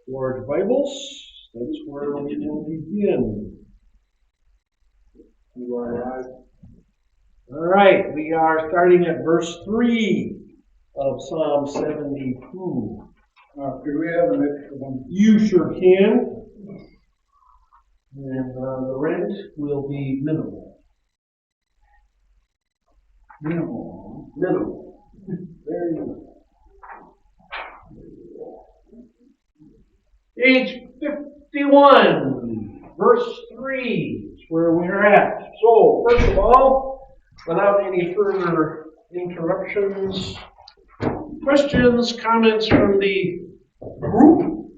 Large Bibles, that's where we will begin. All right, we are starting at verse 3 of Psalm 72. Could we have an extra one? You sure can. And the rent will be minimal. Minimal. Minimal. Very minimal. Page 51, verse 3 is where we're at. So, first of all, without any further interruptions, questions, comments from the group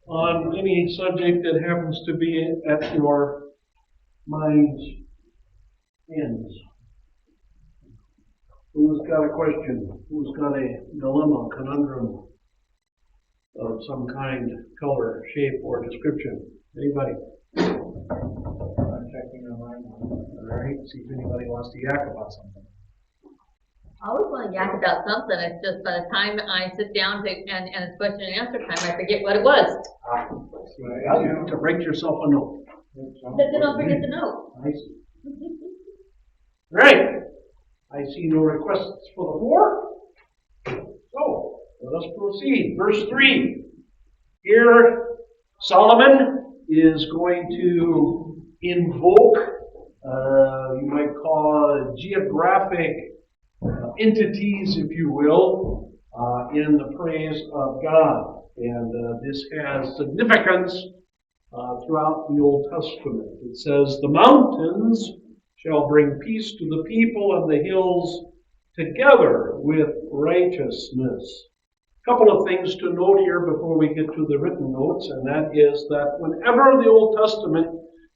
on any subject that happens to be at your mind's ends. Who's got a question? Who's got a dilemma, conundrum of some kind, color, shape, or description? Anybody? I'm checking your mind. All right, see if anybody wants to yak about something. I always want to yak about something. It's just by the time I sit down and it's question and answer time, I forget what it was. Well, you have to write yourself a note. But then I'll forget the note. I see. All right. I see no requests for the floor. So, let us proceed. Verse 3. Here, Solomon is going to invoke, you might call geographic entities, if you will, in the praise of God. And this has significance throughout the Old Testament. It says, the mountains shall bring peace to the people, and the hills together with righteousness. A couple of things to note here before we get to the written notes, and that is that whenever the Old Testament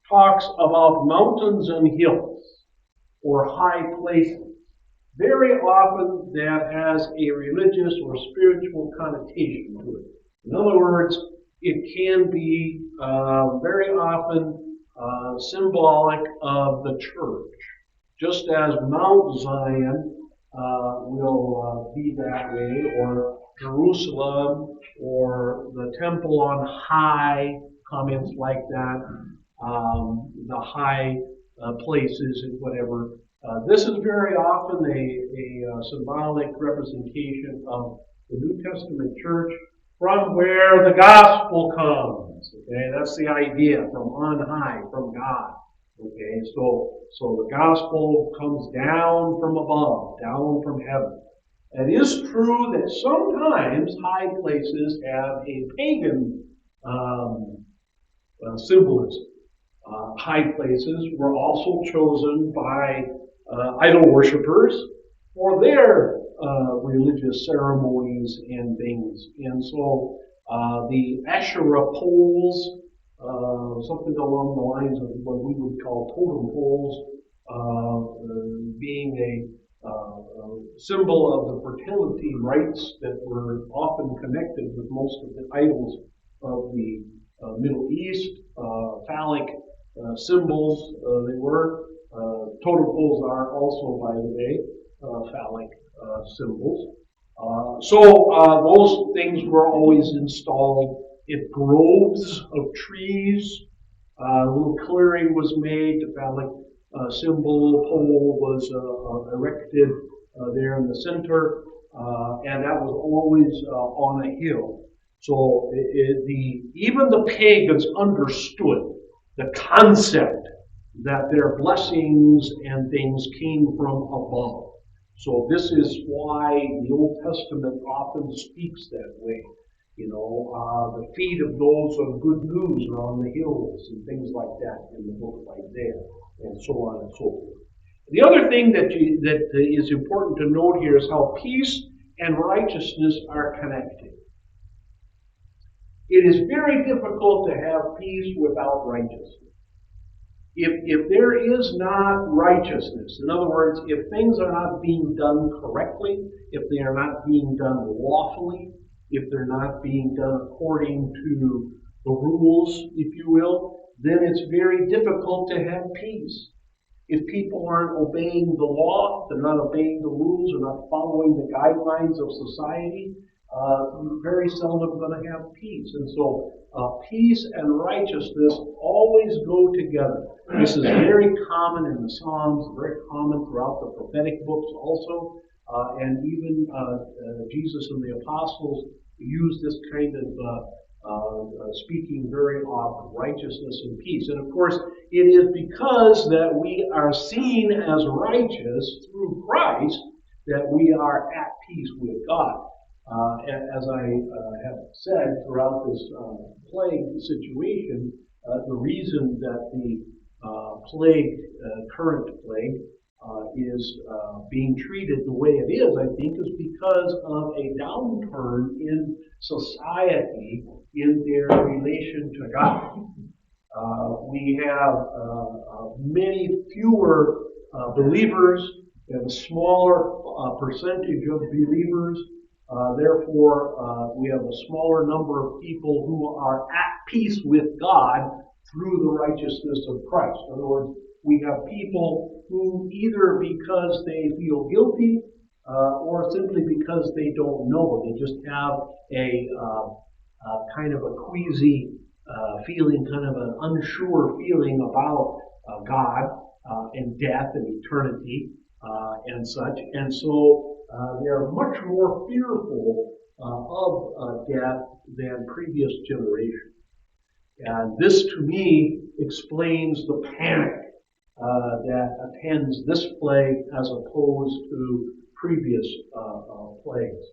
talks about mountains and hills, or high places, very often that has a religious or spiritual connotation to it. In other words, it can be very often symbolic of the church. Just as Mount Zion will be that way, or Jerusalem, or the temple on high, comments like that, the high places and whatever. This is very often a symbolic representation of the New Testament church from where the gospel comes. Okay, that's the idea, from on high, from God. Okay, so the gospel comes down from above, down from heaven. It is true that sometimes high places have a pagan symbolism. High places were also chosen by idol worshippers for their religious ceremonies and things. And so the Asherah poles, something along the lines of what we would call totem poles, being a symbol of the fertility rites that were often connected with most of the idols of the Middle East, phallic symbols they were. Totem poles are also, by the way, phallic symbols. So those things were always installed in groves of trees. A little clearing was made. The phallic symbol pole was erected there in the center, and that was always on a hill. So even the pagans understood the concept that their blessings and things came from above. So this is why the Old Testament often speaks that way. You know, the feet of those of good news are on the hills and things like that in the book of Isaiah, and so on and so forth. The other thing that is important to note here is how peace and righteousness are connected. It is very difficult to have peace without righteousness. If there is not righteousness, in other words, if things are not being done correctly, if they are not being done lawfully, if they're not being done according to the rules, if you will, then it's very difficult to have peace. If people aren't obeying the law, they're not obeying the rules, they're not following the guidelines of society, very seldom going to have peace. And so peace and righteousness always go together. This is very common in the Psalms, very common throughout the prophetic books also. And even Jesus and the apostles use this kind of speaking very often, righteousness and peace. And of course, it is because that we are seen as righteous through Christ that we are at peace with God. As I have said throughout this plague situation, the reason that the current plague, is being treated the way it is, I think, is because of a downturn in society in their relation to God. We have many fewer believers, we have a smaller percentage of believers. Therefore, we have a smaller number of people who are at peace with God through the righteousness of Christ. In other words, we have people who either because they feel guilty or simply because they don't know, they just have a kind of a queasy feeling, kind of an unsure feeling about God and death and eternity and such. And so they're much more fearful of death than previous generations. And this, to me, explains the panic that attends this plague as opposed to previous plagues.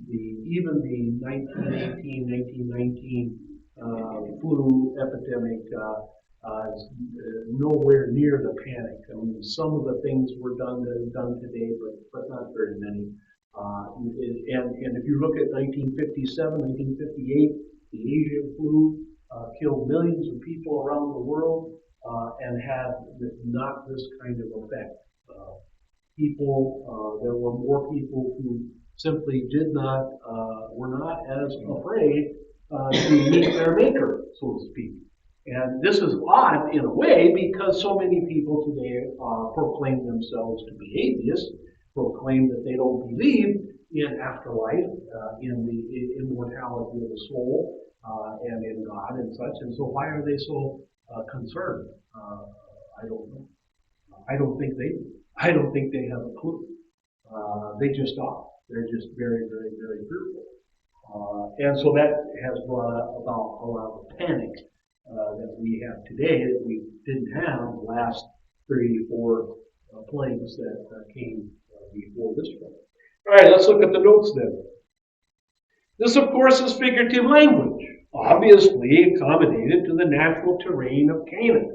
Even the 1919 flu epidemic is nowhere near the panic. I mean, some of the things were done today, but not very many. And if you look at 1957, 1958, the Asian flu killed millions of people around the world and had not this kind of effect. There were more people who simply were not as afraid to meet their maker, so to speak. And this is odd in a way because so many people today proclaim themselves to be atheists, proclaim that they don't believe in afterlife, in the immortality of the soul, and in God and such. And so why are they so concerned? I don't know. I don't think they have a clue. They just are. They're just very, very, very fearful. And so that has brought about a lot of panic that we have today that we didn't have the last 34 plagues that came before this one. All right, let's look at the notes then. This, of course, is figurative language, obviously accommodated to the natural terrain of Canaan.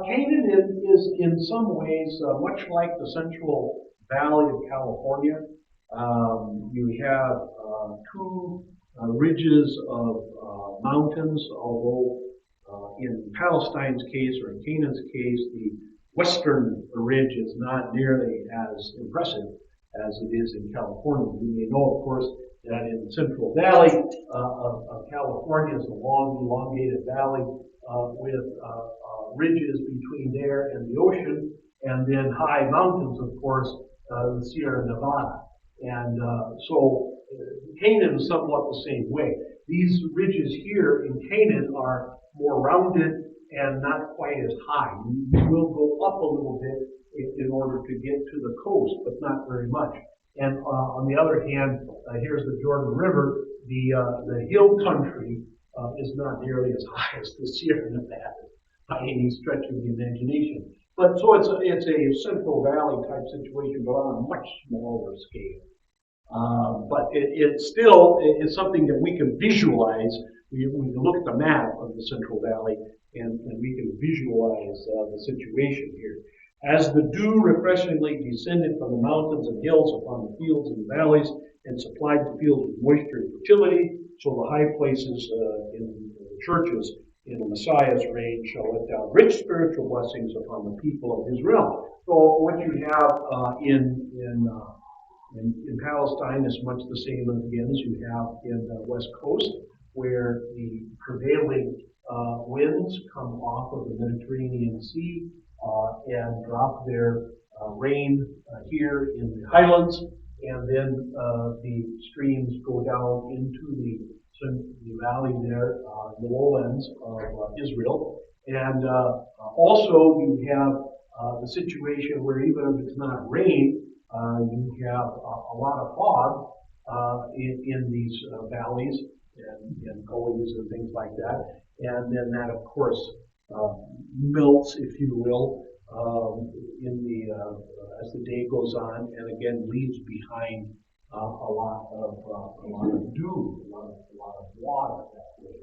Canaan is in some ways much like the Central Valley of California. You have two ridges of mountains, although in Palestine's case or in Canaan's case, the western ridge is not nearly as impressive as it is in California. You may know, of course, that in the Central Valley of California is a long, elongated valley with ridges between there and the ocean, and then high mountains, of course, the Sierra Nevada. And so Canaan is somewhat the same way. These ridges here in Canaan are more rounded and not quite as high. You will go up a little bit in order to get to the coast, but not very much. And on the other hand, here's the Jordan River. The hill country is not nearly as high as the Sierra Nevada by any stretch of the imagination. But so it's a Central Valley type situation, but on a much smaller scale. But it still is something that we can visualize. We can look at the map of the Central Valley and we can visualize the situation here. As the dew refreshingly descended from the mountains and hills upon the fields and valleys and supplied the fields with moisture and fertility, so the high places in the churches in the Messiah's reign shall let down rich spiritual blessings upon the people of his realm. So what you have in Palestine is much the same again as you have in the West Coast, where the prevailing winds come off of the Mediterranean Sea and drop their rain here in the highlands, and then the streams go down into the valley there, the lowlands of Israel. And also you have the situation where even if it's not rain, you have a lot of fog in these valleys and gullies and things like that. And then that, of course, melts, if you will, in the as the day goes on, and again leaves behind a lot of dew, a lot of water that way.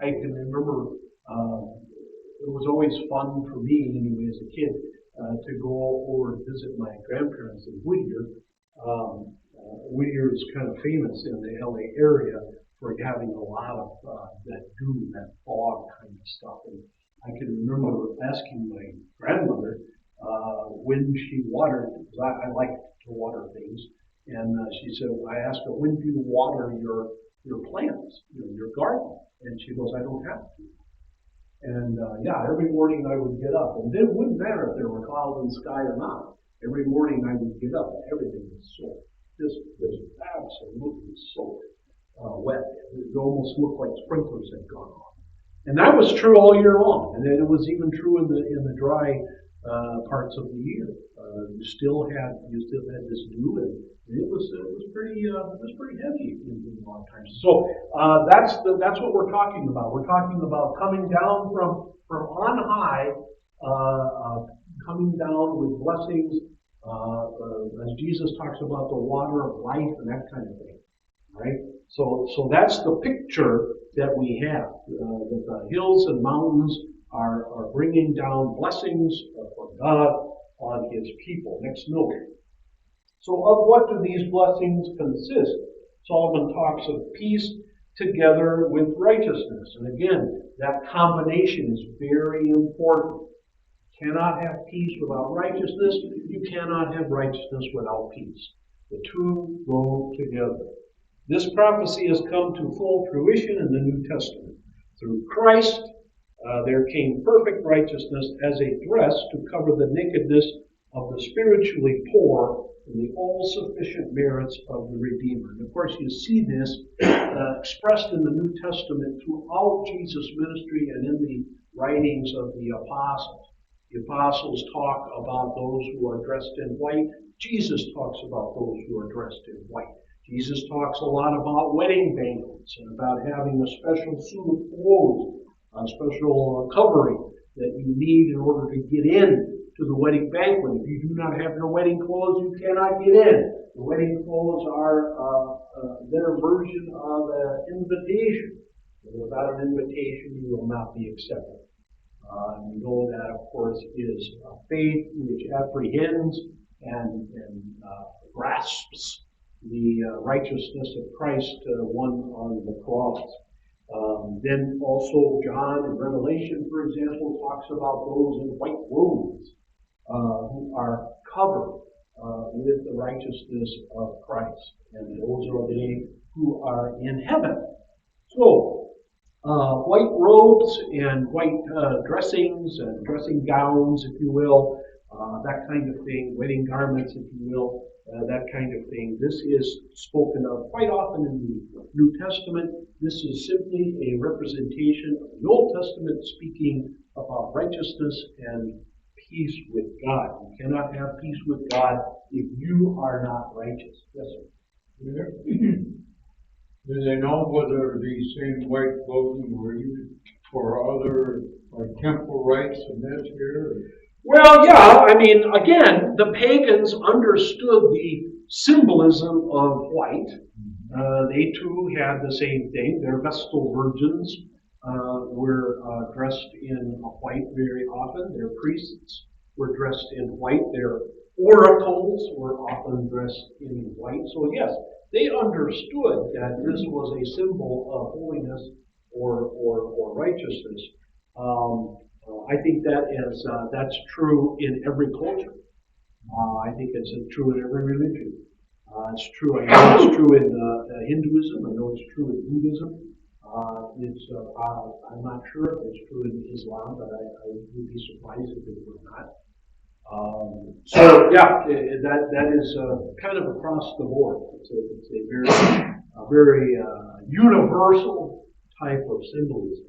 I can remember it was always fun for me, anyway, as a kid, to go over and visit my grandparents in Whittier. Whittier is kind of famous in the LA area for having a lot of that dew, that fog kind of stuff. And I can remember asking my grandmother when she watered, because I like to water things, and she said, I asked her, when do you water your plants, your garden? And she goes, I don't have to. And yeah, every morning I would get up, and it wouldn't matter if there were clouds in the sky or not. Every morning I would get up, and everything was soaked, just absolutely soaked, wet. It almost looked like sprinklers had gone on. And that was true all year long, and it was even true in the dry parts of the year. You still had this dew, and it was pretty heavy in a lot of times. So that's what we're talking about. We're talking about coming down from on high, coming down with blessings, as Jesus talks about the water of life and that kind of thing. Right? So that's the picture that we have. That the hills and mountains are bringing down blessings from God on His people. Next note. So of what do these blessings consist? Solomon talks of peace together with righteousness. And again, that combination is very important. You cannot have peace without righteousness. You cannot have righteousness without peace. The two go together. This prophecy has come to full fruition in the New Testament. Through Christ, there came perfect righteousness as a dress to cover the nakedness of the spiritually poor in the all-sufficient merits of the Redeemer. And of course, you see this expressed in the New Testament throughout Jesus' ministry and in the writings of the apostles. The apostles talk about those who are dressed in white. Jesus talks about those who are dressed in white. Jesus talks a lot about wedding banquets and about having a special suit of clothes, a special covering that you need in order to get in to the wedding banquet. If you do not have your wedding clothes, you cannot get in. The wedding clothes are their version of an invitation. And without an invitation, you will not be accepted. You know that, of course, is faith which apprehends and grasps the righteousness of Christ won on the cross. Then also John in Revelation, for example, talks about those in white robes who are covered with the righteousness of Christ. And those are they who are in heaven. So, white robes and white dressings and dressing gowns, if you will, that kind of thing, wedding garments, if you will, that kind of thing. This is spoken of quite often in the New Testament. This is simply a representation of the Old Testament speaking about righteousness and peace with God. You cannot have peace with God if you are not righteous. Yes, sir. Do they know whether these same white clothing were used for other, like temple rites in this here? Well, yeah, I mean, again, the pagans understood the symbolism of white. They too had the same thing. Their Vestal virgins were dressed in white very often. Their priests were dressed in white. Their oracles were often dressed in white. So yes, they understood that this was a symbol of holiness or righteousness. I think that's true in every culture. I think it's true in every religion. It's true. I know it's true in Hinduism. I know it's true in Buddhism. I'm not sure if it's true in Islam, but I would be surprised if it were not. So yeah, that is kind of across the board. It's a very universal type of symbolism.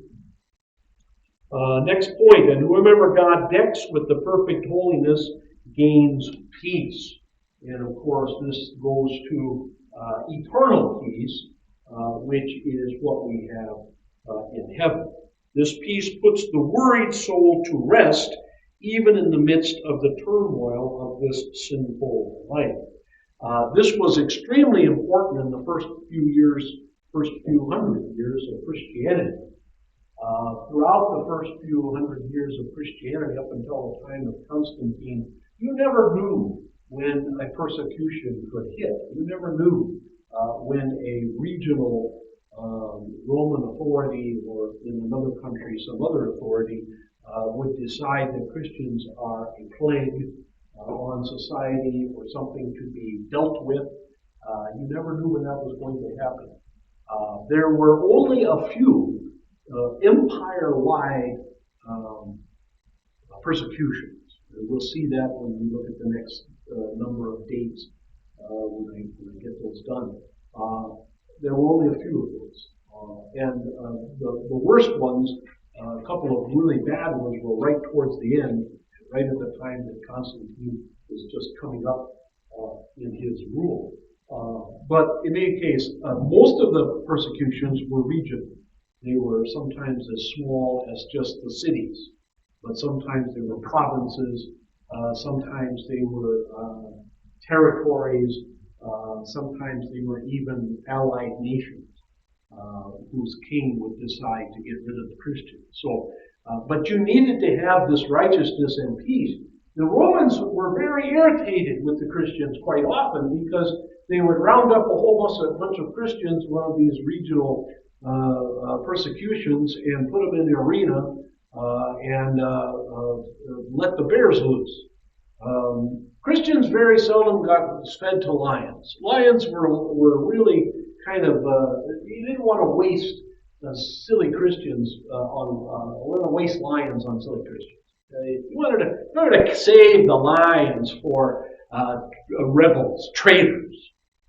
Next point, and whoever God decks with the perfect holiness gains peace. And of course, this goes to eternal peace, which is what we have in heaven. This peace puts the worried soul to rest, even in the midst of the turmoil of this sinful life. This was extremely important in the first few hundred years of Christianity. Throughout the first few hundred years of Christianity, up until the time of Constantine, you never knew when a persecution could hit. You never knew when a regional Roman authority, or in another country some other authority, would decide that Christians are a plague on society or something to be dealt with. You never knew when that was going to happen. There were only a few empire-wide persecutions. We'll see that when we look at the next number of dates when I get those done. There were only a few of those. And the worst ones, a couple of really bad ones, were right towards the end, right at the time that Constantine was just coming up in his rule. But in any case, most of the persecutions were regional. They were sometimes as small as just the cities, but sometimes they were provinces, sometimes they were territories, sometimes they were even allied nations whose king would decide to get rid of the Christians. So, but you needed to have this righteousness and peace. The Romans were very irritated with the Christians quite often because they would round up a bunch of Christians, one of these regional persecutions, and put them in the arena and let the bears loose. Christians very seldom got fed to lions. Lions were really kind of, you didn't want to waste silly Christians want to waste lions on silly Christians. You wanted to save the lions for rebels, traitors,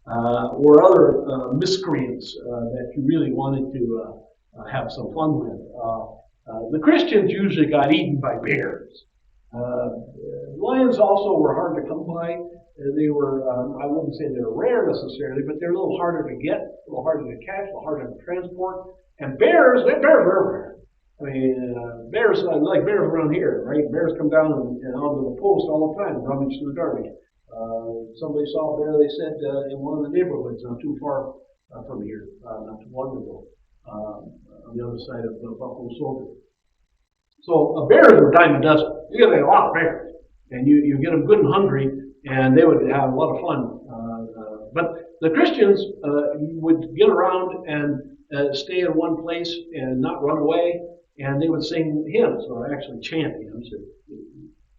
or other miscreants that you really wanted to have some fun with. The Christians usually got eaten by bears. Lions also were hard to come by. They were, I wouldn't say they were rare necessarily, but they're a little harder to get, a little harder to catch, a little harder to transport. And bears are rare. I mean, bears, like bears around here, right? Bears come down and onto the post all the time, rummage through the garbage. Somebody saw a bear, they said, in one of the neighborhoods not too far from here, not too long ago, on the other side of Buffalo Soldier. So bears were a dime a dozen. You get a lot of bears, and you get them good and hungry, and they would have a lot of fun. But the Christians would get around and stay in one place and not run away, and they would sing hymns, or actually chant hymns.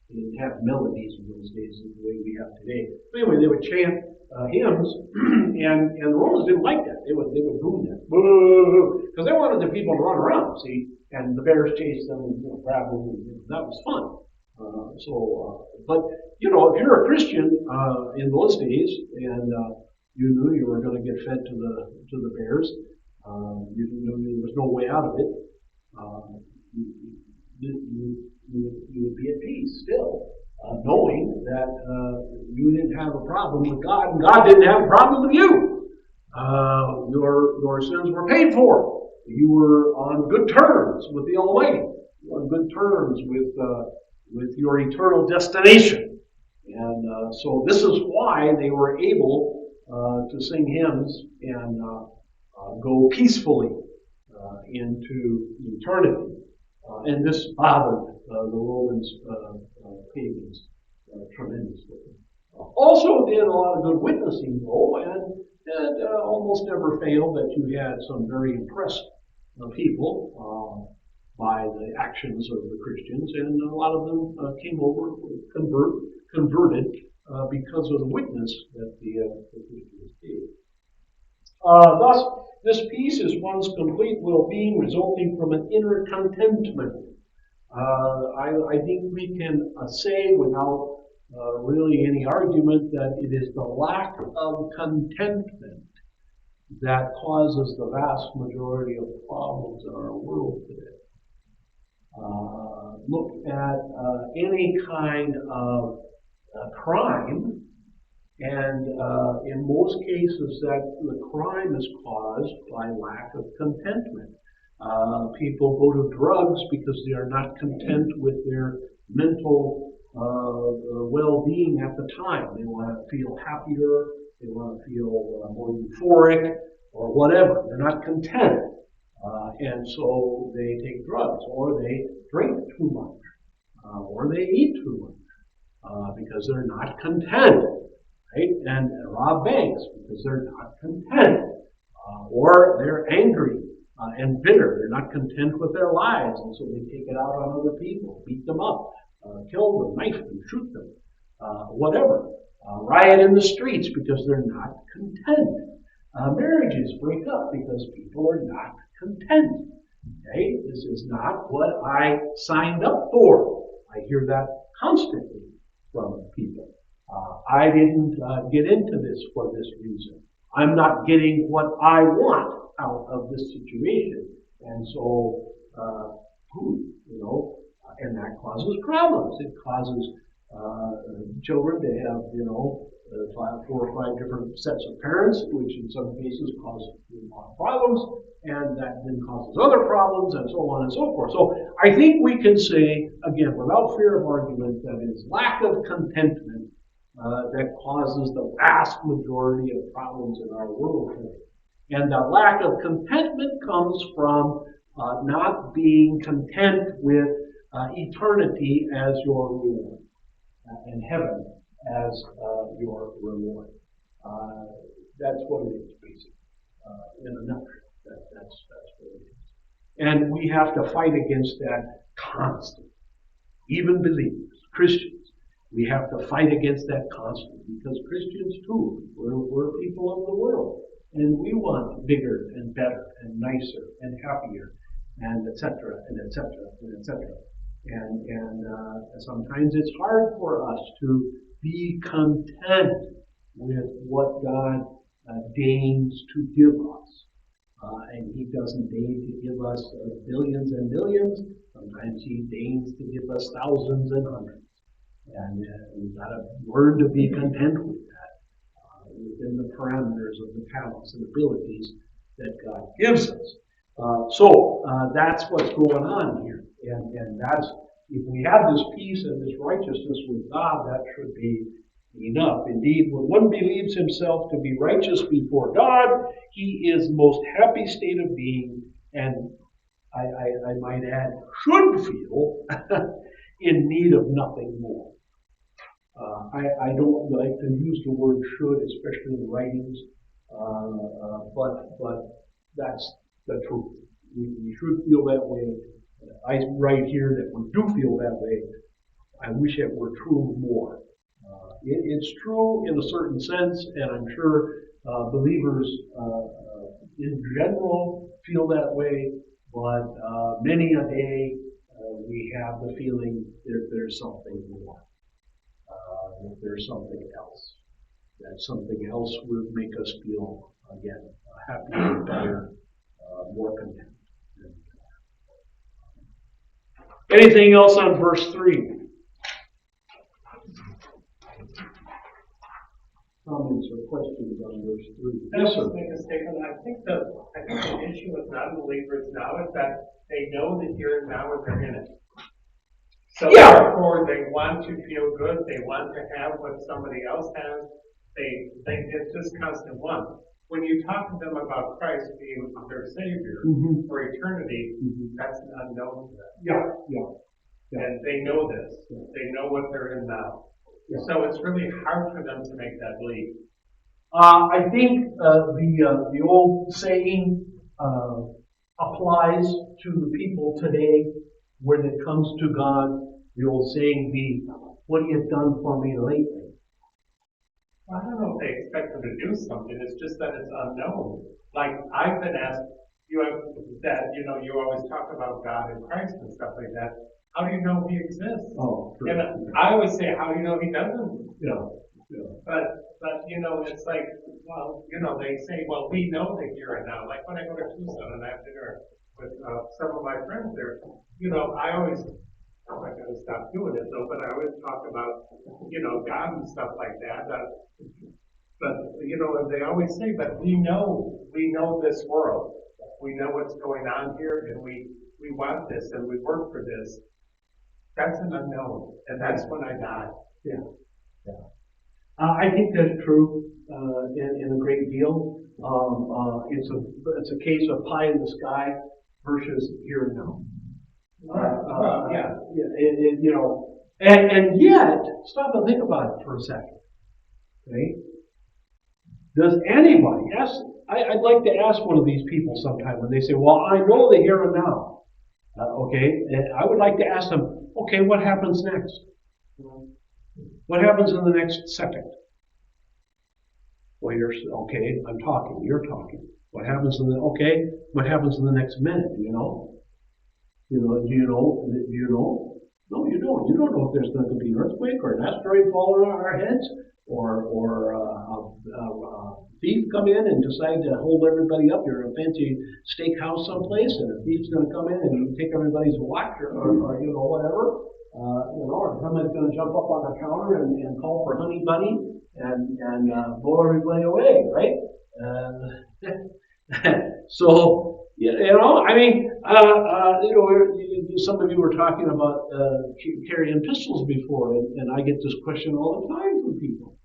They didn't have melodies in those days the way we have today. But anyway, they would chant hymns, and the Romans didn't like that. They would boo that, boo, because they wanted the people to run around, see, and the bears chased them and grab them, and that was fun. But you know, if you're a Christian in those days, and you knew you were going to get fed to the bears, you knew there was no way out of it. You would be at peace still, knowing that you didn't have a problem with God, and God didn't have a problem with you. Your sins were paid for. You were on good terms with the Almighty. You were on good terms with your eternal destination. And so this is why they were able to sing hymns and go peacefully into eternity. And this bothered the Romans pagans tremendously. Also did a lot of good witnessing, though, and it almost never failed that you had some very impressed people by the actions of the Christians, and a lot of them came over, converted because of the witness that the Christians gave. Thus, this peace is one's complete well-being resulting from an inner contentment. I think we can say without really any argument that it is the lack of contentment that causes the vast majority of problems in our world today. Look at any kind of crime, and in most cases that the crime is caused by lack of contentment. People go to drugs because they are not content with their mental well-being at the time. They want to feel happier, they want to feel more euphoric, or whatever. They're not content. And so they take drugs, or they drink too much, or they eat too much, because they're not content, right? And rob banks because they're not content, or they're angry and bitter. They're not content with their lives, and so they take it out on other people, beat them up, kill them, knife them, shoot them, whatever. Riot in the streets because they're not content. Marriages break up because people are not content. Okay? This is not what I signed up for. I hear that constantly from people. I didn't get into this for this reason. I'm not getting what I want out of this situation. And so, and that causes problems. It causes children to have, 4 or 5 different sets of parents, which in some cases cause a lot of problems, and that then causes other problems, and so on and so forth. So I think we can say, again, without fear of argument, that it is lack of contentment that causes the vast majority of problems in our world today. And the lack of contentment comes from not being content with eternity as your reward, and heaven as your reward. That's what it is, basically, in a nutshell. That's what it is. And we have to fight against that constantly. Even believers, Christians, we have to fight against that constantly, because Christians too, we're people of the world, and we want bigger and better and nicer and happier, and etc. and etc. and etc. And sometimes it's hard for us to be content with what God deigns to give us. And He doesn't deign to give us billions and billions. Sometimes He deigns to give us thousands and hundreds. And we've got to learn to be content with that within the parameters of the talents and abilities that God gives us. So that's what's going on here. And that's, if we have this peace and this righteousness with God, that should be enough. Indeed, when one believes himself to be righteous before God, he is most happy state of being, and I might add, should feel in need of nothing more. I don't like to use the word should, especially in writings, but that's the truth. We should feel that way. I write here that we do feel that way. I wish it were true more. It's true in a certain sense, and I'm sure believers in general feel that way, but many a day we have the feeling that there's something more, that there's something else, that something else would make us feel, again, happier, better, more content. Anything else on verse 3? Comments or questions on verse 3? Yes, sir. Make a statement. I think the issue with non-believers now is that they know the here and now is they're in it. So therefore, they want to feel good. They want to have what somebody else has. They think it's just constant one. When you talk to them about Christ being their Savior for eternity, that's an unknown to them. Yeah. And they know this. They know what they're in now. Yeah. So it's really hard for them to make that leap. I think the old saying applies to the people today when it comes to God. The old saying be, what have you done for me lately? I don't know if they expect them to do something. It's just that it's unknown. Like I've been asked, you always talk about God and Christ and stuff like that. how do you know he exists? Oh, sure. And I always say, how do you know he doesn't? Yeah. But, you know, it's like, well, you know, they say, well, we know the here and now. Like when I go to Tucson and I have dinner with, some of my friends there, you know, I always, I'm not gonna stop doing it though, but I always talk about, you know, God and stuff like that. But, you know, and they always say, but we know this world. We know what's going on here and we want this and we work for this. That's an unknown, and that's when I die. Yeah. I think that's true, in a great deal. It's a case of pie in the sky versus here and now. Yeah. You know, and yet, stop and think about it for a second. Okay? Does anybody I'd like to ask one of these people sometime when they say, well, I know the here and now. Okay? And I would like to ask them, okay, what happens next? What happens in the next second? Well, okay, I'm talking, you're talking. What happens what happens in the next minute, you know? Do you know? No, you don't. You don't know if there's going to be an earthquake or an asteroid falling on our heads or a thief come in and decide to hold everybody up. You're in a fancy steakhouse someplace and a thief's going to come in and take everybody's watch or you know, whatever. Or somebody's going to jump up on the counter and call for Honey Bunny and blow everybody away, right? So, you know, I mean, some of you were talking about carrying pistols before, and I get this question all the time from people.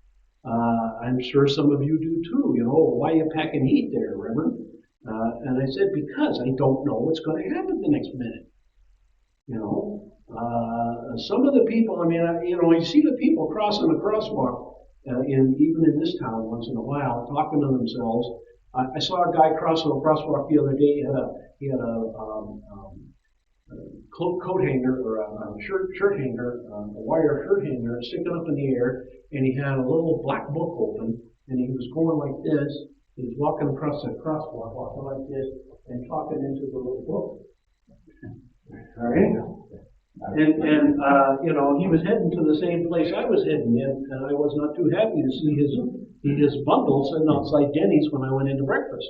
I'm sure some of you do too. You know, why are you packing heat there, Reverend? And I said, because I don't know what's going to happen the next minute. You know. Some of the people, I mean, you see the people crossing the crosswalk, even in this town once in a while, talking to themselves. I saw a guy crossing the crosswalk the other day. He had a coat hanger or a shirt hanger, a wire shirt hanger sticking up in the air, and he had a little black book open, and he was going like this. He was walking across the crosswalk, walking like this, and talking into the little book. All right. And you know, he was heading to the same place I was heading in, and I was not too happy to see his bundle sitting outside Denny's when I went into breakfast.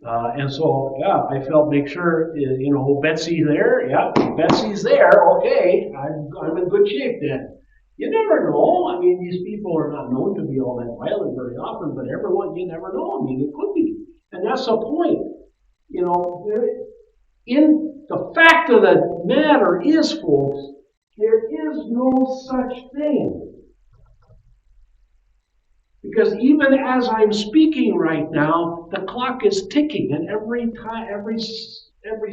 And so, yeah, I felt, make sure, you know, Betsy's there. Yeah, Betsy's there. Okay, I'm in good shape then. You never know. I mean, these people are not known to be all that violent very often, but everyone, you never know. I mean, it could be. And that's the point. You know, the fact of the matter is, folks, there is no such thing. Because even as I'm speaking right now, the clock is ticking, and every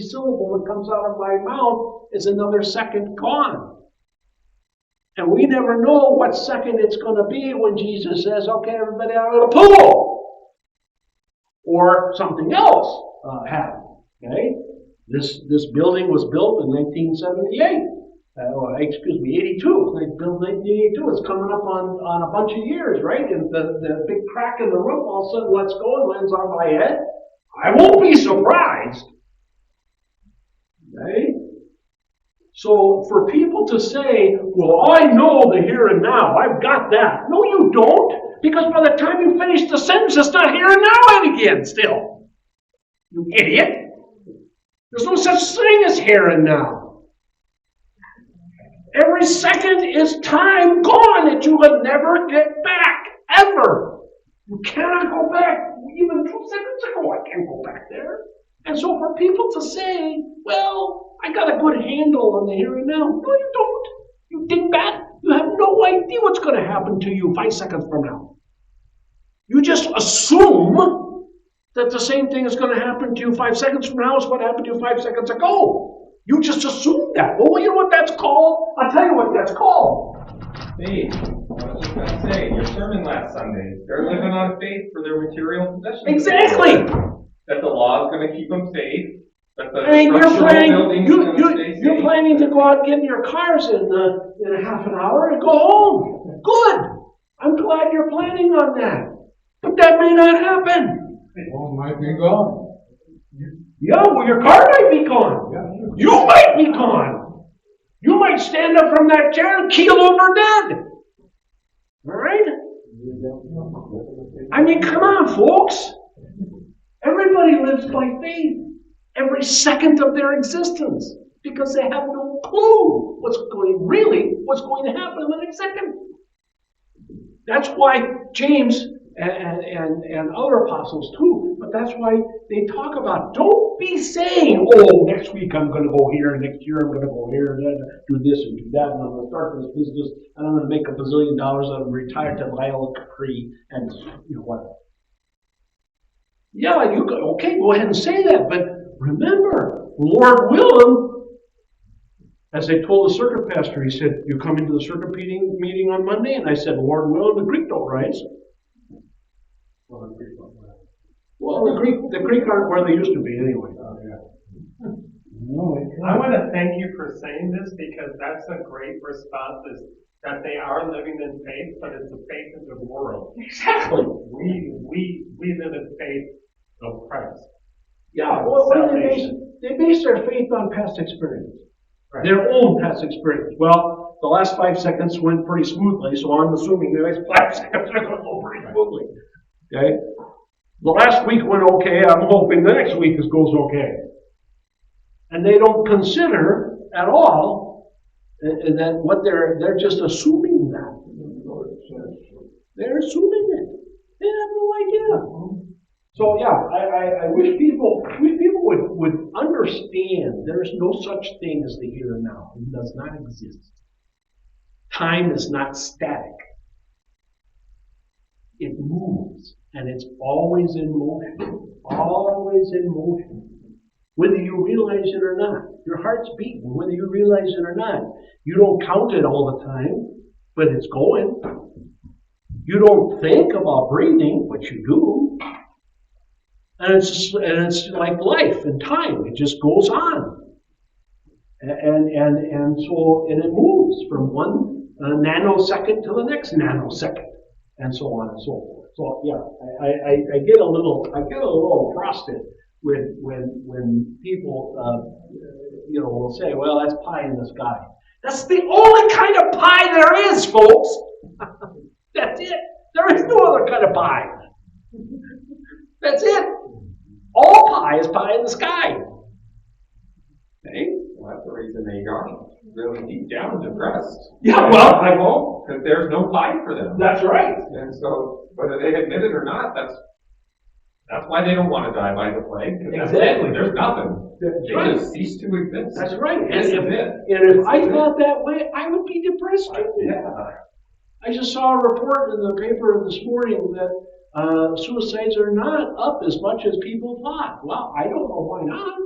syllable that comes out of my mouth is another second gone. And we never know what second it's going to be when Jesus says, okay, everybody out of the pool. Or something else happened. Okay? This building was built in 1978. 82. They built 1982. It's coming up on a bunch of years, right? And the big crack in the roof, all of a sudden lets go and lands on my head. I won't be surprised. Okay? So for people to say, well, I know the here and now, I've got that. No, you don't. Because by the time you finish the sentence, it's not here and now again still. You idiot. There's no such thing as here and now. Every second is time gone that you would never get back, ever. You cannot go back. Even 2 seconds ago, I can't go back there. And so for people to say, well, I got a good handle on the here and now. No, you don't. You dingbat. You have no idea what's going to happen to you 5 seconds from now. You just assume that the same thing is going to happen to you 5 seconds from now as what happened to you 5 seconds ago. You just assume that. Well, you know what that's called? I'll tell you what that's called. Faith. I was just going to say, your sermon last Sunday, they're living on faith for their material possessions. Exactly. That the law is going to keep them safe. That the And you're safe. planning to go out and get in your cars in a half an hour and go home. Good. I'm glad you're planning on that. But that may not happen. All might be gone. Yeah, well, your car might be gone. Yeah. You might be gone. You might stand up from that chair and keel over dead. All right? I mean, come on, folks. Everybody lives by faith every second of their existence because they have no clue what's going to happen in the next second. That's why James and other apostles too, but that's why they talk about, don't be saying, oh, next week I'm going to go here, and next year I'm going to go here, and then do this and do that, and I'm going to start this business, and I'm going to make $1 billion, and I'm retire to Lyle Capri, and whatever. Yeah, go ahead and say that, but remember, Lord willing, as I told the circuit pastor, he said, you come into the circuit meeting on Monday? And I said, Lord willing, the Greek don't rise. Well, the Greek aren't where they used to be anyway. I want to thank you for saying this because that's a great response, is that they are living in faith, but it's the faith of the world. Exactly. We live in faith of Christ. Yeah, what do they base? They base their faith on past experience. Right. Their own past experience. Well, the last 5 seconds went pretty smoothly, so I'm assuming the next 5 seconds are going to go pretty smoothly. Okay? The last week went okay, I'm hoping the next week goes okay. And they don't consider at all that what they're just assuming that. They're assuming it. They have no idea. So yeah, I wish people would understand there's no such thing as the here and now. It does not exist. Time is not static. It moves, and it's always in motion. Always in motion. Whether you realize it or not. Your heart's beating, whether you realize it or not. You don't count it all the time, but it's going. You don't think about breathing, but you do. And it's like life and time. It just goes on. And so it moves from one nanosecond to the next nanosecond, and so on and so forth. So yeah, I get a little frosted when people will say, well, that's pie in the sky. That's the only kind of pie there is, folks. That's it. There is no other kind of pie. That's it. All pie is pie in the sky. Okay? Well, that's the reason they are really deep down depressed. Yeah, well, I hope, because there's no pie for them. That's right. And so, whether they admit it or not, that's why they don't want to die by the plague. Exactly. There's nothing. That's they right. just cease to exist. That's right. And And if I thought that way, I would be depressed too. Yeah. I just saw a report in the paper this morning that suicides are not up as much as people thought. Well, I don't know why not.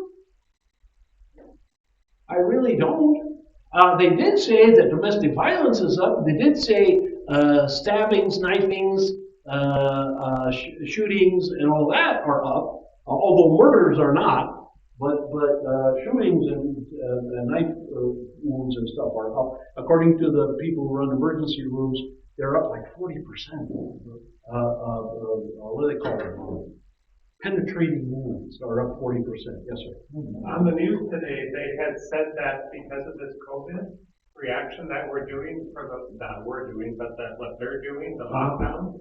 I really don't. They did say that domestic violence is up. They did say stabbings, knifings, shootings, and all that are up. Although murders are not. But shootings and knife wounds and stuff are up. According to the people who run emergency rooms, they're up like 40%. What do they call it? Penetrating wounds are up 40%. Yes, sir. On the news today, they had said that because of this COVID reaction that we're doing, what they're doing, the lockdown,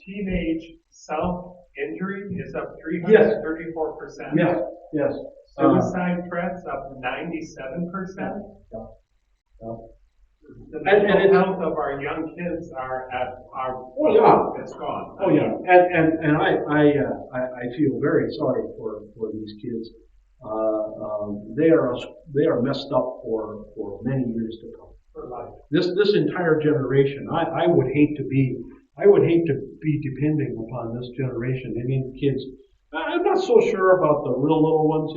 teenage self-injury is up 334%. Yes, yes. Suicide threats up 97%. The mental health of our young kids it's gone. Oh yeah, and I feel very sorry for these kids. They are messed up for many years to come. For life. This entire generation, I would hate to be depending upon this generation. I mean, kids. I'm not so sure about the real little ones,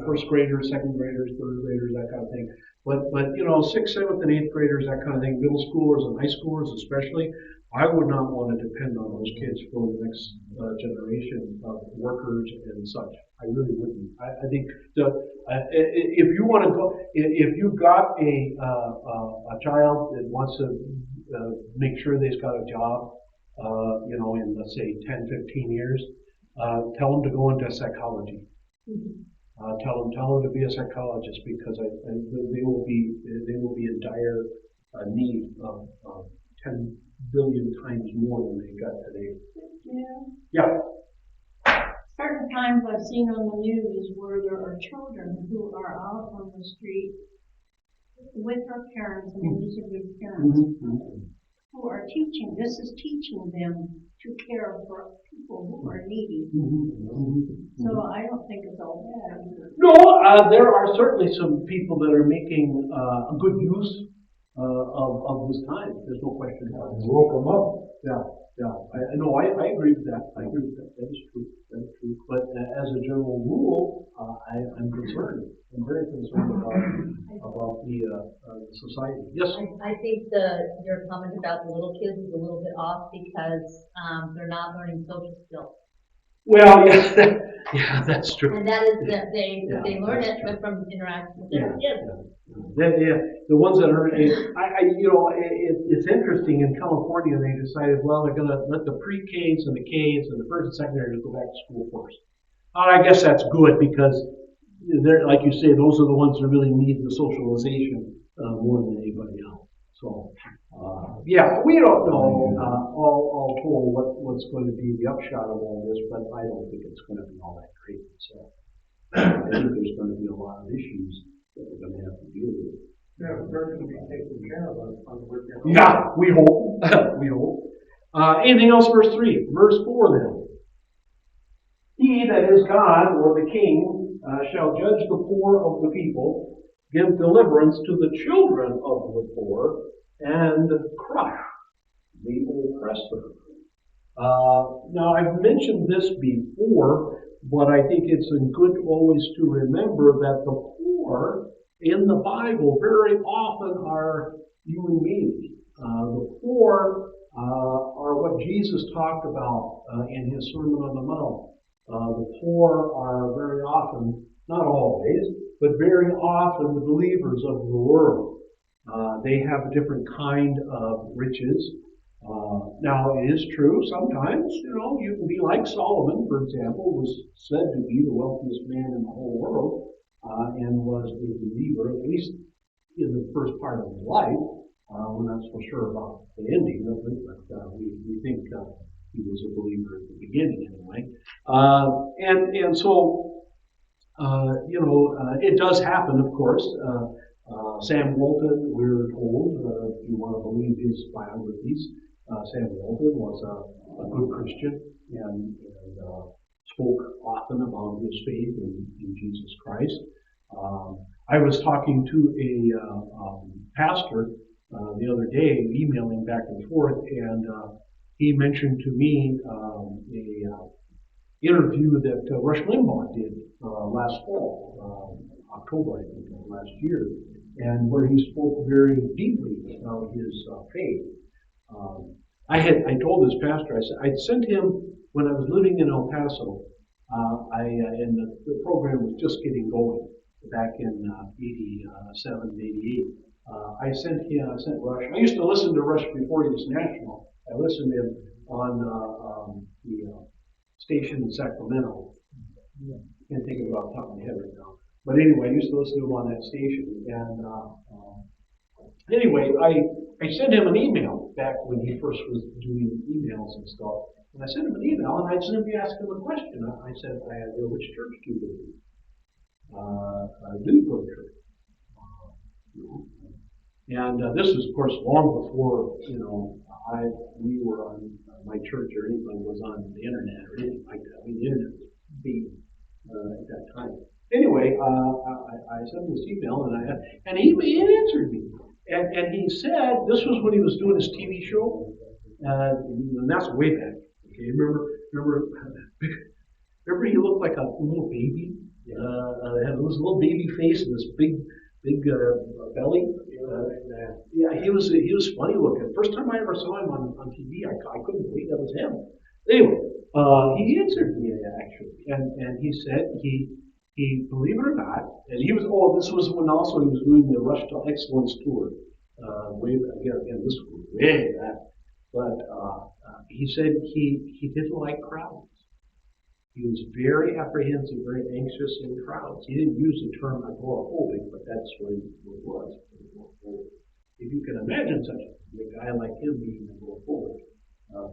first graders, second graders, third graders, that kind of thing. But 6th, 7th, and 8th graders, that kind of thing, middle schoolers and high schoolers especially, I would not want to depend on those kids for the next generation of workers and such. I really wouldn't. I think if you want to go, if you've got a child that wants to make sure they've got a job, in let's say 10, 15 years, tell them to go into psychology. tell them to be a psychologist because they will be in dire need of 10 billion times more than they got today. Yeah. Yeah. Certain times I've seen on the news where there are children who are out on the street with their parents, and these are good parents, who are teaching, this is teaching them to care for people who are needy. So I don't think it's all bad either. No, there are certainly some people that are making a good use of this time. There's no question about it. Woke them up. Yeah. I agree with that. I agree with that. That is true. That is true. But as a general rule, I'm concerned. I'm very concerned about the society. Yes. I think your comment about the little kids is a little bit off because, they're not learning social skills. Well, yes, yeah, that's true. And that is that they learn that's it from interacting with their kids. The ones that are, it's interesting. In California, they decided, well, they're going to let the pre-Ks and the Ks and the first and secondary go back to school first. I guess that's good because they're, like you say, those are the ones that really need the socialization more than anybody else. So, we don't know all told what's going to be the upshot of all this, but I don't think it's going to be all that great. So, I think there's going to be a lot of issues that we're going to have to deal with. Yeah, but they're going to be taken care of on the work. Yeah, we hope. We hope. Anything else, verse 3? Verse 4 then. He that is God, or the king, shall judge the poor of the people, give deliverance to the children of the poor, and crush the oppressor. Now, I've mentioned this before, but I think it's good always to remember that the poor in the Bible very often are human beings. The poor are what Jesus talked about in his Sermon on the Mount. The poor are very often, not always, but very often the believers of the world. They have a different kind of riches. Now, it is true, sometimes, you can be like Solomon, for example, was said to be the wealthiest man in the whole world, and was a believer, at least in the first part of his life. We're not so sure about the ending of it, but we think he was a believer at the beginning anyway. It does happen, of course. Sam Walton, we're told, if you want to believe his biographies, Sam Walton was a good Christian and spoke often about his faith in Jesus Christ. I was talking to a pastor the other day, emailing back and forth, and he mentioned to me a interview that Rush Limbaugh did last fall, October, I think, of last year, and where he spoke very deeply about his faith. I told this pastor, I said, I'd sent him when I was living in El Paso, and the program was just getting going back in 87, 88. I sent Rush. I used to listen to Rush before he was national. I listened to him on the station in Sacramento. Can't think of it off the top of my head right now. But anyway, I used to listen to him on that station. And anyway, I sent him an email back when he first was doing emails and stuff. And I sent him an email, and I simply asked him a question. I said, which church do you go to? Do you go to church? And this was, of course, long before, we were on my church or anything was on the internet or anything like that. I mean, the internet was big at that time. Anyway, I sent him this email, and he answered me. And he said, this was when he was doing his TV show, and that's way back. Okay, remember he looked like a little baby? Had this little baby face and this big belly. He was funny looking. First time I ever saw him on TV, I couldn't believe that was him. Anyway, he answered me actually, and he said he believe it or not, and this was when also he was doing the Rush to Excellence tour. Again, this was way back, but he said he didn't like crowds. He was very apprehensive, very anxious in crowds. He didn't use the term agoraphobic, but that's what it was. If you can imagine such a guy like him being agoraphobic,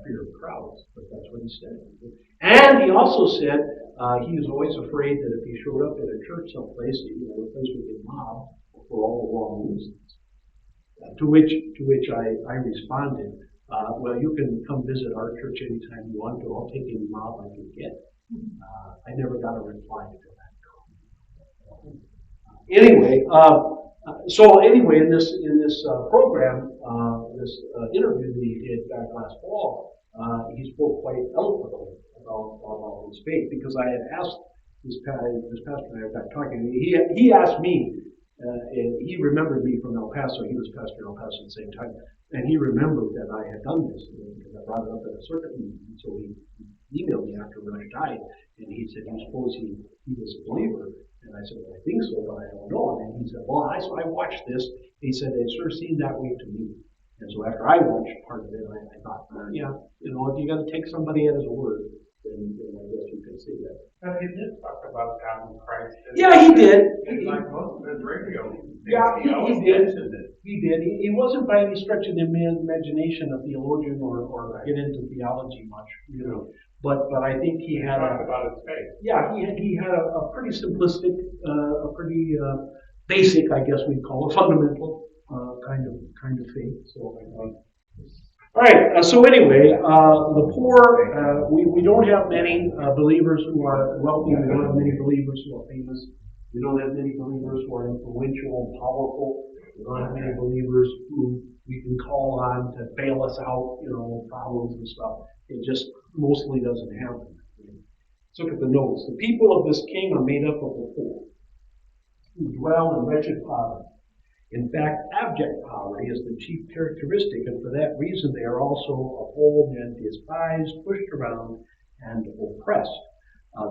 fear of crowds, but that's what he said. And he also said he was always afraid that if he showed up at a church someplace, the place would get mobbed for all the wrong reasons. To which I responded, well, you can come visit our church anytime you want to. I'll take any mob I can get. I never got a reply to that comment. Anyway, in this program, this interview that he did back last fall, he spoke quite eloquently about his faith, because I had asked this pastor and I got talking. He asked me, and he remembered me from El Paso. He was pastor in El Paso at the same time, and he remembered that I had done this because I brought it up at a circuit meeting. So he emailed me after Rush died, and he said, "Do you suppose he was a believer?" And I said, "Well, I think so, but I don't know." And he said, "Well, I watched this." He said, "It sure seemed that way to me." And so after I watched part of it, I thought, yeah, if you got to take somebody at his word, then I guess you can say that. But he did talk about God in Christ. Yeah, he did. Like most of his radio. Yeah, he always he did. mentioned it. He did. He wasn't by any stretch of the imagination a theologian or get into theology much, But I think he had talked about his faith. Yeah, he had a pretty simplistic, a pretty basic, I guess we'd call it, fundamental kind of faith. So, all right. So anyway, the poor, we don't have many believers who are wealthy. We don't have many believers who are famous. We don't have many believers who are influential and powerful. We don't have many believers who we can call on to bail us out, problems and stuff. It just mostly doesn't happen. Let's look at the notes. The people of this king are made up of the poor, who dwell in wretched poverty. In fact, abject poverty is the chief characteristic, and for that reason they are also of old men despised, pushed around, and oppressed.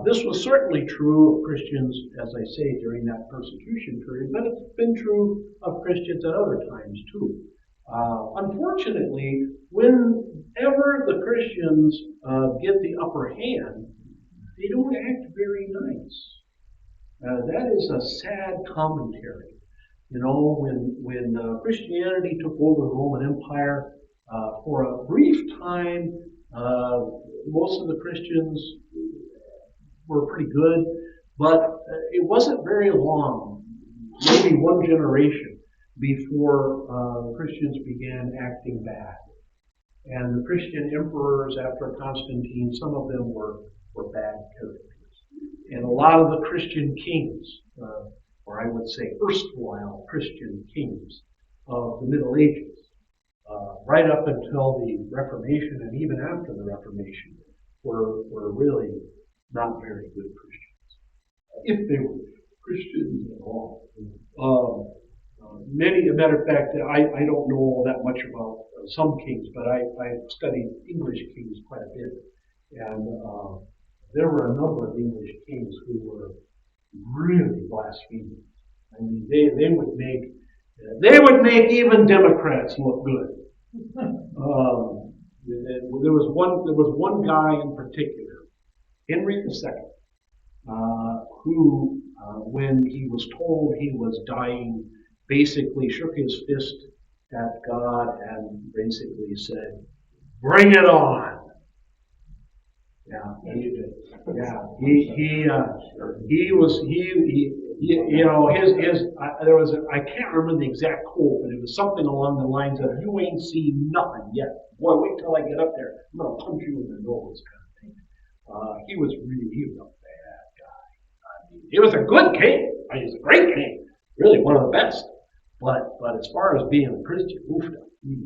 This was certainly true of Christians, as I say, during that persecution period, but it's been true of Christians at other times too. Unfortunately, whenever the Christians get the upper hand, they don't act very nice. That is a sad commentary. When Christianity took over the Roman Empire, for a brief time, most of the Christians were pretty good, but it wasn't very long, maybe one generation, before Christians began acting bad. And the Christian emperors after Constantine, some of them were bad characters. And a lot of the Christian kings, or I would say erstwhile Christian kings of the Middle Ages, right up until the Reformation and even after the Reformation, were really not very good Christians, if they were Christians at all. As a matter of fact, I don't know all that much about some kings, but I studied English kings quite a bit, and there were a number of English kings who were really blasphemous. I mean, they would make even Democrats look good. There was one guy in particular, Henry II, who, when he was told he was dying, basically shook his fist at God and basically said, "Bring it on." Yeah, he did. Yeah, there was I can't remember the exact quote, but it was something along the lines of, "You ain't seen nothing yet. Boy, wait till I get up there. I'm gonna punch you in the nose," kind of thing. He was a bad guy. I mean, he was a good king. He was a great king, really one of the best. But as far as being a Christian, he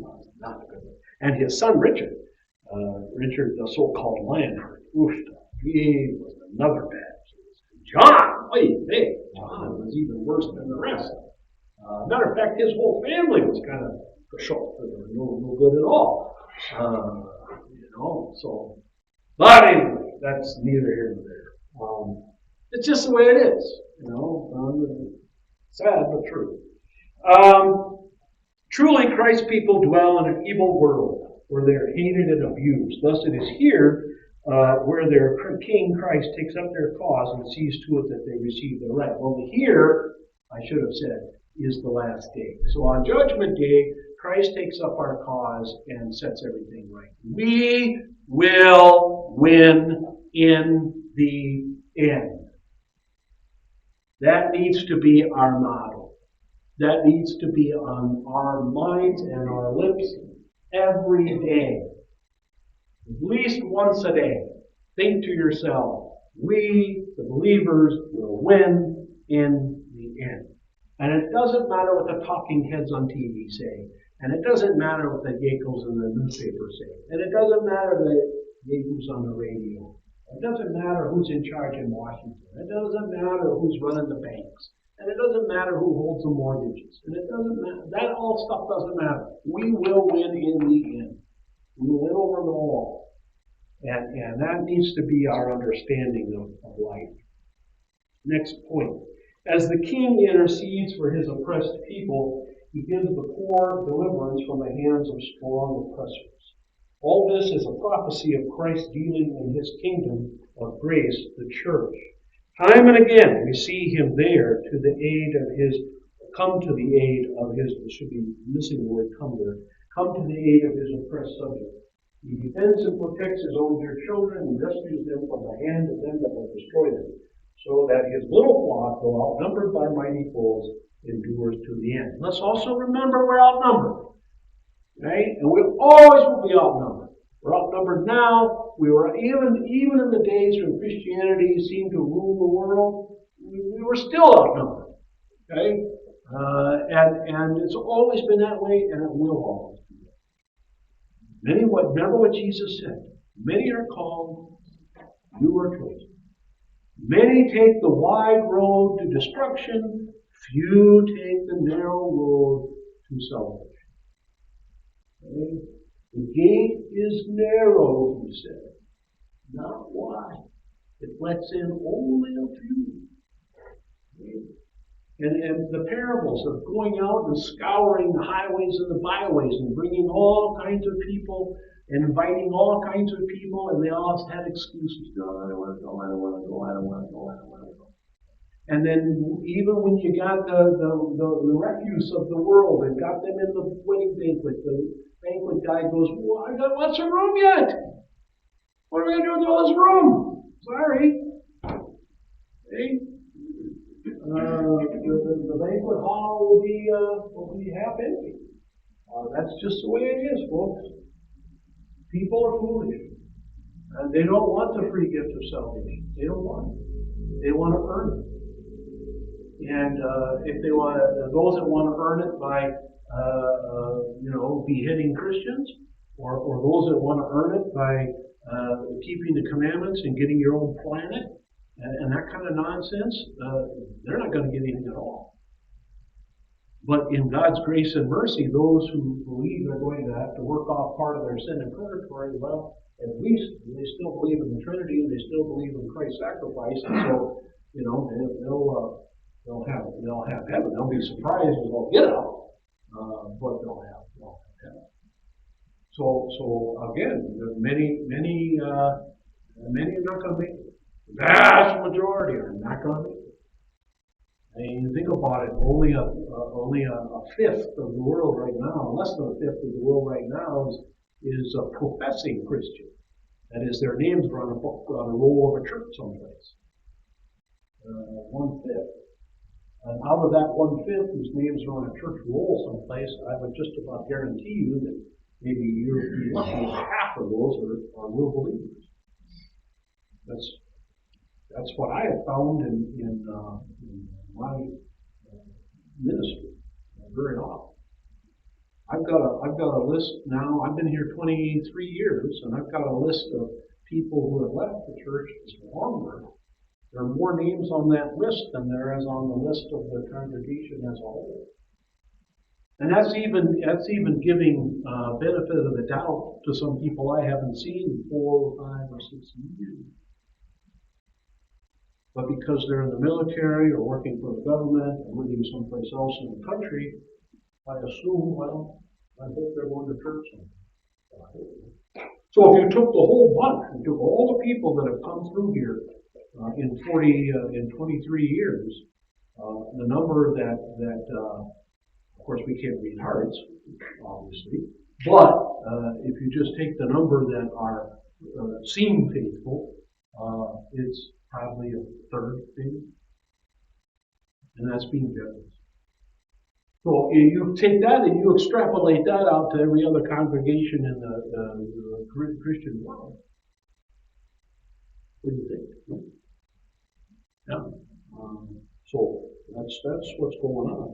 was not a good one. And his son Richard, the so-called Lionheart, he was another bad case. John was even worse than the rest. Matter of fact, his whole family was kind of short. They were no good at all. So, but anyway, that's neither here nor there. It's just the way it is, sad but true. Truly, Christ's people dwell in an evil world where they are hated and abused. Thus, it is here where their King Christ takes up their cause and sees to it that they receive their right. Well, here, I should have said, is the last day. So on Judgment Day, Christ takes up our cause and sets everything right. We will win in the end. That needs to be our motto. That needs to be on our minds and our lips every day. At least once a day. Think to yourself, we, the believers, will win in the end. And it doesn't matter what the talking heads on TV say. And it doesn't matter what the geckos in the newspaper say. And it doesn't matter the geckos on the radio. It doesn't matter who's in charge in Washington. It doesn't matter who's running the banks. And it doesn't matter who holds the mortgages. And it doesn't matter. That all stuff doesn't matter. We will win in the end. We will win over them all. And that needs to be our understanding of life. Next point. As the king intercedes for his oppressed people, he gives the poor deliverance from the hands of strong oppressors. All this is a prophecy of Christ dealing in his kingdom of grace, the church. Time and again we see him there to the aid of his, come to the aid of his, there should be missing the word come there, come to the aid of his oppressed subjects. He defends and protects his own dear children and rescues them from the hand of them that will destroy them, so that his little flock, though outnumbered by mighty foes, endures to the end. Let's also remember we're outnumbered. Right? And we always will be outnumbered. We're outnumbered now. We were even in the days when Christianity seemed to rule the world, we were still outnumbered. Okay? And it's always been that way, and it will always be that way. Remember what Jesus said. Many are called, few are chosen. Many take the wide road to destruction, few take the narrow road to salvation. Okay? The gate is narrow, he said, not wide. It lets in only a few. Okay? And the parables of going out and scouring the highways and the byways and bringing all kinds of people and inviting all kinds of people, and they all had excuses. No, I don't want to go, I don't want to go, I don't want to go, I don't want to go. And then even when you got the refuse of the world and got them in the wedding banquet, the banquet guy goes, well, I got lots of room yet. What are we going to do with all this room? Sorry. Hey. The banquet hall will be half empty. That's just the way it is, folks. People are foolish. And they don't want the free gift of salvation. They don't want it. They want to earn it. And if they want those that want to earn it by beheading Christians, or those that want to earn it by keeping the commandments and getting your own planet, and that kind of nonsense, they're not going to get anything at all. But in God's grace and mercy, those who believe they're going to have to work off part of their sin and purgatory, well, at least they still believe in the Trinity and they still believe in Christ's sacrifice, and so they'll have heaven. They'll be surprised as they'll get out, but they'll have heaven. So again, many are not going to make it. The vast majority are not going to make it. And you think about it, only a fifth of the world right now, less than a fifth of the world right now is a professing Christian. That is, their names are on a roll of a church someplace. 1/5. And out of that 1/5 whose names are on a church roll someplace, I would just about guarantee you that maybe you're lucky if half of those are real believers. That's what I have found in my ministry very often. I've got a list now. I've been here 23 years, and I've got a list of people who have left the church that's longer. There are more names on that list than there is on the list of the congregation as a whole. And that's even giving benefit of the doubt to some people I haven't seen in 4 or 5 or 6 years. But because they're in the military or working for the government or living someplace else in the country, I assume, I hope they're going to church someday. So if you took the whole bunch, you took all the people that have come through here in 23 years, the number of course we can't read hearts, obviously, but if you just take the number that are seem faithful, it's probably a third maybe, and that's being generous. So you take that and you extrapolate that out to every other congregation in the Christian world. What do you think? Yeah. So that's what's going on.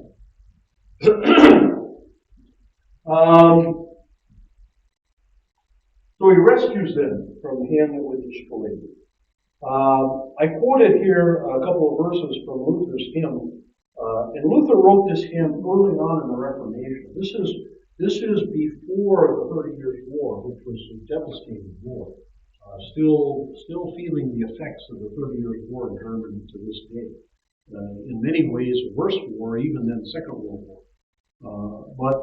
So he rescues them from the hand that would destroy them. I quoted here a couple of verses from Luther's hymn. And Luther wrote this hymn early on in the Reformation. This is before the 30 Years' War, which was a devastating war. Still feeling the effects of the 30 Years' War in Germany to this day. In many ways, a worse war even than the Second World War. But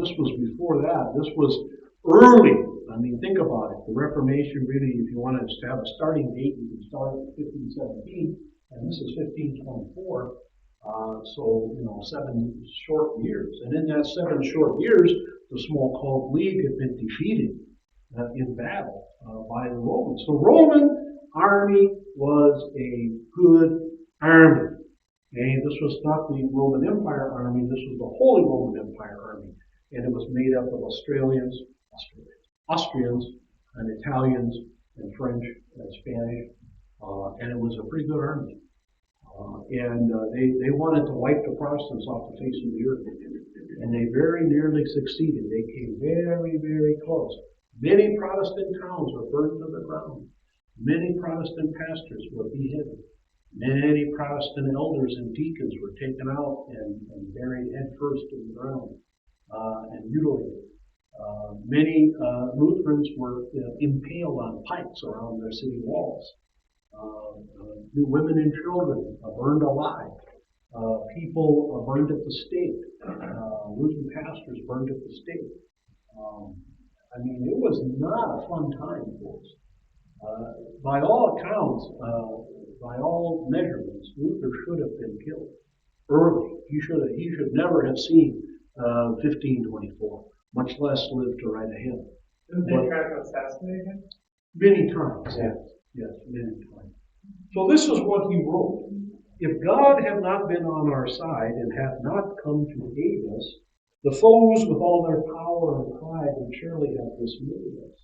this was before that. This was early. I mean, think about it. The Reformation really, if you want to have a starting date, you can start at 1517, and this is 1524. So, 7 short years. And in that 7 short years, the Smalcald League had been defeated in battle by the Romans. The Roman army was a good army. Okay? This was not the Roman Empire army, this was the Holy Roman Empire army. And it was made up of Austrians, and Italians, and French, and Spanish. And it was a pretty good army. They wanted to wipe the Protestants off the face of the earth. And they very nearly succeeded. They came very, very close. Many Protestant towns were burned to the ground. Many Protestant pastors were beheaded. Many Protestant elders and deacons were taken out and buried headfirst in the ground and mutilated. Many Lutherans were impaled on pikes around their city walls. Women and children burned alive. People burned at the stake. Lutheran pastors burned at the stake. It was not a fun time, folks. By all accounts, by all measurements, Luther should have been killed early. He should never have seen 1524, much less live to write a hymn. Didn't they try to assassinate him? Many times, yes, many times. So this is what he wrote. If God had not been on our side and hath not come to aid us, the foes with all their power and pride would surely have dismayed us.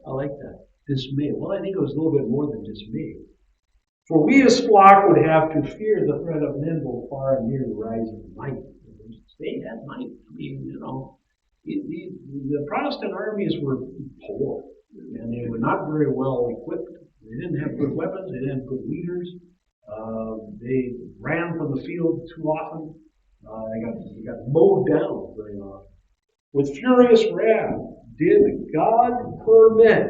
I like that. Dismay. Well, I think it was a little bit more than dismay. For we as flock would have to fear the threat of men both far and near the rising might. They had might. The Protestant armies were poor, and they were not very well equipped. They didn't have good weapons. They didn't have good leaders. They ran from the field too often. They got mowed down very often. With furious wrath did God permit,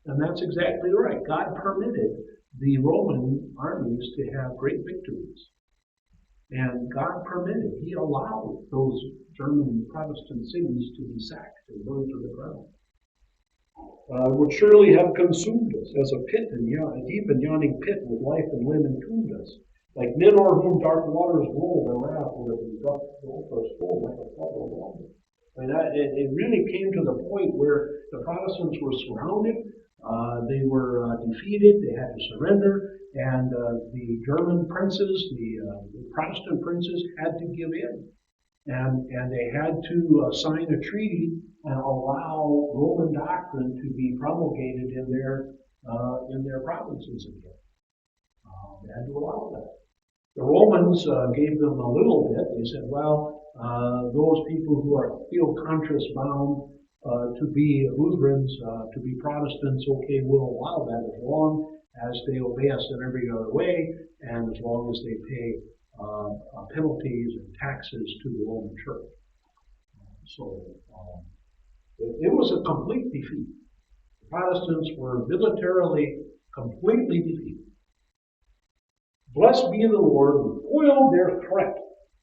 and that's exactly right. God permitted the Roman armies to have great victories. And God permitted, He allowed those German Protestant cities to be sacked and burned to the ground. Would surely have consumed us as a pit, a deep and yawning pit with life and limb entombed us. Like men o'er whom dark waters roll, their wrath would have engulfed our soul like a flood of water. It really came to the point where the Protestants were surrounded, they were defeated, they had to surrender, and the German princes, the Protestant princes, had to give in. And they had to sign a treaty and allow Roman doctrine to be promulgated in their provinces again. They had to allow that. The Romans gave them a little bit. They said, well, those people who feel conscience bound to be Lutherans, to be Protestants, okay, we'll allow that as long as they obey us in every other way, and as long as they pay penalties and taxes to the Roman Church. So it was a complete defeat. The Protestants were militarily completely defeated. Blessed be the Lord who foiled their threat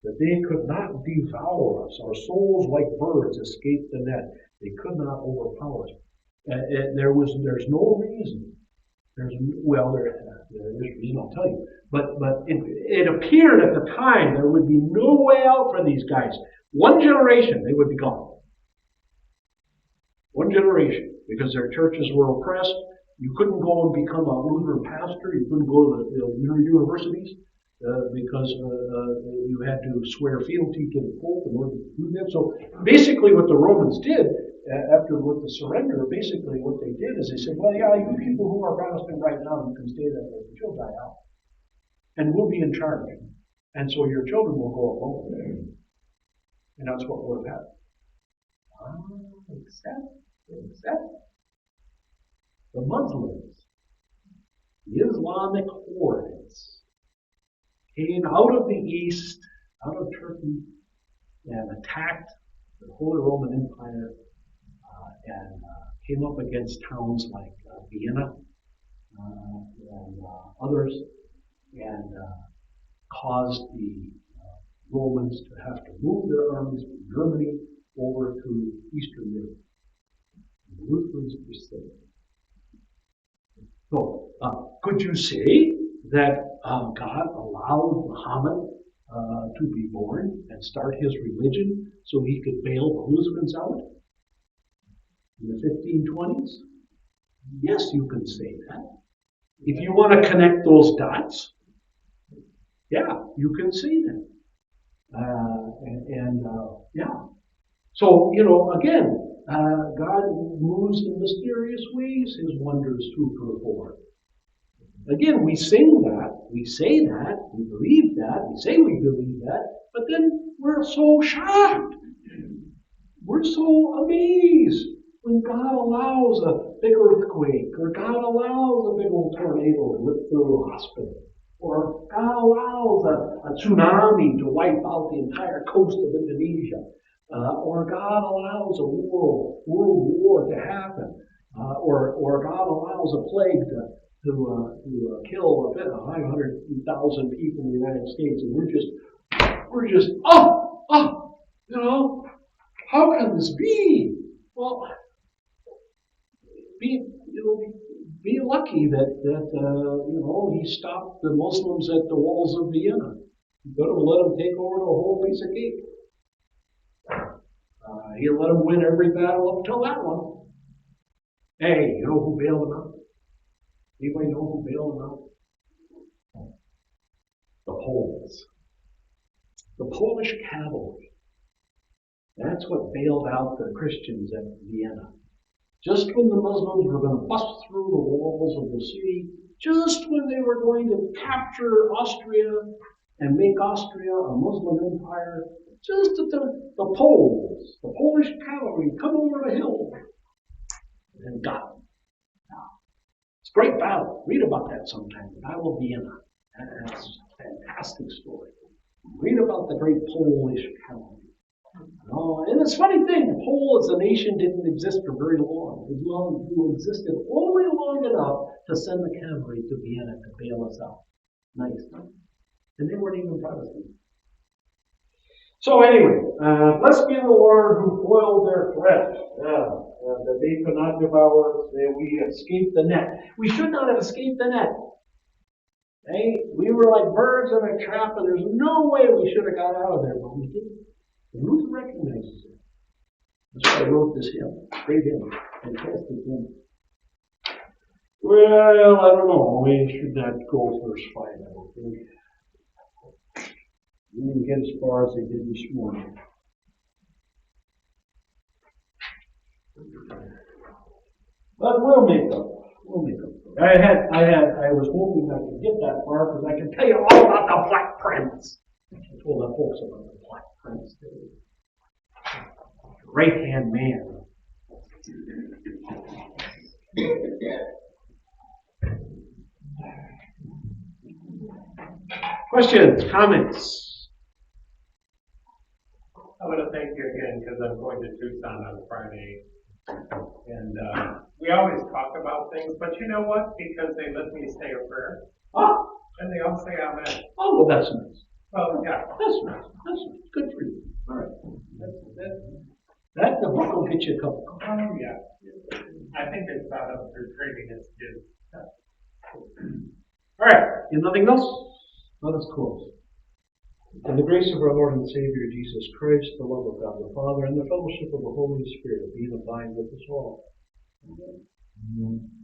that they could not devour us. Our souls like birds escaped the net. They could not overpower us. There's no reason. There is reason, I'll tell you. But it appeared at the time there would be no way out for these guys. One generation, they would be gone. One generation, because their churches were oppressed. You couldn't go and become a Lutheran pastor. You couldn't go to the universities because you had to swear fealty to the Pope in order to do that. So basically what the Romans did, after with the surrender, basically what they did is they said, well, yeah, you people who are Protestant right now, you can stay that way, but you'll die out. And we'll be in charge. And so your children will go alone. And that's what would have happened. Except the Muslims, the Islamic hordes, came out of the east, out of Turkey, and attacked the Holy Roman Empire and came up against towns like Vienna and others, and caused the Romans to have to move their armies from Germany over to Eastern Europe. The Lutherans crusade. So, could you say that God allowed Muhammad to be born and start his religion so he could bail the Lutherans out in the 1520s? Yes, you can say that. If you want to connect those dots, yeah, you can say that. Yeah. So, again, God moves in mysterious ways, his wonders to perform. Again, we sing that, we say that, we believe that, we say we believe that, but then we're so shocked. We're so amazed when God allows a big earthquake, or God allows a big old tornado to rip through a hospital, or God allows a tsunami to wipe out the entire coast of Indonesia, or God allows a world war to happen, or God allows a plague to kill 500,000 people in the United States, and we're just how can this be? Well, be lucky that he stopped the Muslims at the walls of Vienna. He could have let them take over the whole piece of cake. He let them win every battle up till that one. Hey, you know who bailed them out? Anybody know who bailed them out? The Poles. The Polish cavalry. That's what bailed out the Christians at Vienna. Just when the Muslims were going to bust through the walls of the city, just when they were going to capture Austria and make Austria a Muslim empire, just at the Poles, the Polish cavalry, come over the hill and got them. It's a great battle. Read about that sometime. The Battle of Vienna. That's a fantastic story. Read about the great Polish cavalry. And it's a funny thing, the Pole as a nation didn't exist for very long. It existed only long enough to send the cavalry to Vienna to bail us out. Nice. And they weren't even Protestant. So anyway, blessed be the Lord who foiled their threat, that they could not devour us, that we escaped the net. We should not have escaped the net. Hey, we were like birds in a trap, and there's no way we should have got out of there, but we did. And Luther recognizes it. That's why I wrote this hymn. Great hymn. Fantastic hymn. Well, I don't know. We should not go verse 5, I don't think. We didn't get as far as they did this morning. But we'll make up. I was hoping I could get that far because I can tell you all about the Black Prince. I told the folks about the Black Prince. Right-hand man. Questions, comments? I want to thank you again because I'm going to Tucson on Friday. And we always talk about things, but you know what? Because they let me say a prayer. Ah, And they all say amen. oh, well, that's nice. Well, yeah, That's nice, that's nice, good for you, all right. that's, That, the book will get you a cup of coffee. oh, yeah. I think they thought of their trading as due. All right, if nothing else, let us close. In the grace of our Lord and Savior Jesus Christ, the love of God the Father, and the fellowship of the Holy Spirit be and abide with us all. Amen.